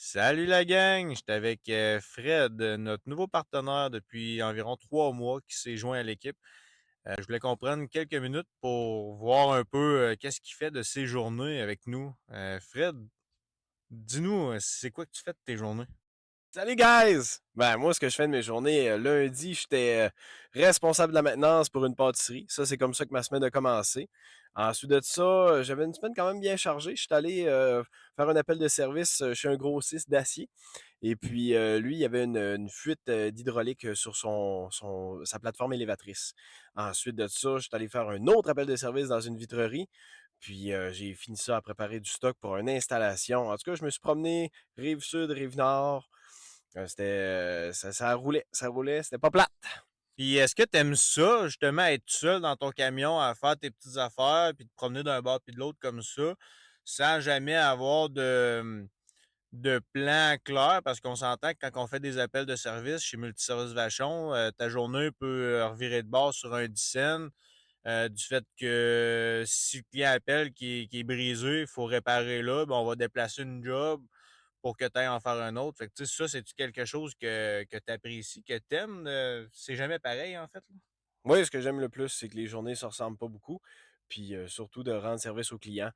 Salut la gang, j'étais avec Fred, notre nouveau partenaire depuis environ 3 mois qui s'est joint à l'équipe. Je voulais qu'on prenne quelques minutes pour voir un peu qu'est-ce qu'il fait de ses journées avec nous. Fred, dis-nous, c'est quoi que tu fais de tes journées? Salut guys! Ben moi, ce que je fais de mes journées, lundi, j'étais responsable de la maintenance pour une pâtisserie. Ça, c'est comme ça que ma semaine a commencé. Ensuite de ça, j'avais une semaine quand même bien chargée. Je suis allé faire un appel de service chez un grossiste d'acier. Et puis, lui, il y avait une fuite d'hydraulique sur sa plateforme élévatrice. Ensuite de ça, je suis allé faire un autre appel de service dans une vitrerie. Puis, j'ai fini ça à préparer du stock pour une installation. En tout cas, je me suis promené rive sud, rive nord. Ça roulait, c'était pas plat. Puis est-ce que t'aimes ça, justement, être seul dans ton camion à faire tes petites affaires, puis te promener d'un bord puis de l'autre comme ça, sans jamais avoir de plan clair, parce qu'on s'entend que quand on fait des appels de service chez Multiservice Vachon, ta journée peut revirer de bord sur un 10 cents, du fait que si le client appelle qui est brisé, il faut réparer là, ben on va déplacer une job pour que tu ailles en faire un autre. Fait que, tu sais, ça, c'est-tu quelque chose que tu apprécies, que tu aimes? C'est jamais pareil, en fait, là? Moi, ce que j'aime le plus, c'est que les journées ne se ressemblent pas beaucoup. Puis, surtout de rendre service aux clients,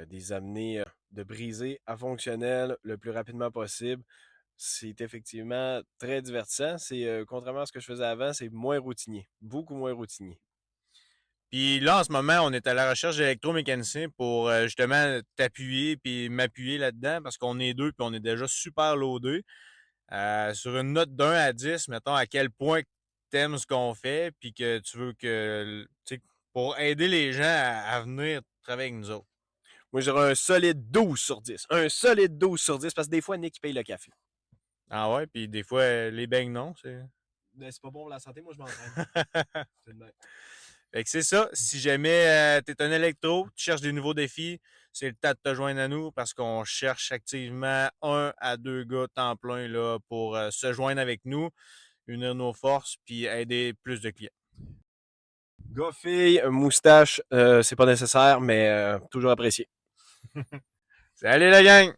des amener, de briser à fonctionnel le plus rapidement possible. C'est effectivement très divertissant. C'est, contrairement à ce que je faisais avant, c'est moins routinier, beaucoup moins routinier. Puis là, en ce moment, on est à la recherche d'électromécaniciens pour justement t'appuyer puis m'appuyer là-dedans parce qu'on est deux puis on est déjà super loadés. Sur une note d'1 à 10, mettons à quel point t'aimes ce qu'on fait puis que tu veux que, tu sais, pour aider les gens à venir travailler avec nous autres. Moi, j'aurais un solide 12 sur 10. Un solide 12 sur 10 parce que des fois, Nick paye le café. Ah ouais, puis des fois, les beignes, non, c'est... Ben, c'est pas bon pour la santé, moi je m'entraîne. C'est de même. Fait que c'est ça. Si jamais tu es un électro, tu cherches des nouveaux défis, c'est le temps de te joindre à nous parce qu'on cherche activement 1 à 2 gars temps plein là, pour se joindre avec nous, unir nos forces puis aider plus de clients. Gars, fille, moustache, c'est pas nécessaire, mais toujours apprécié. Salut la gang!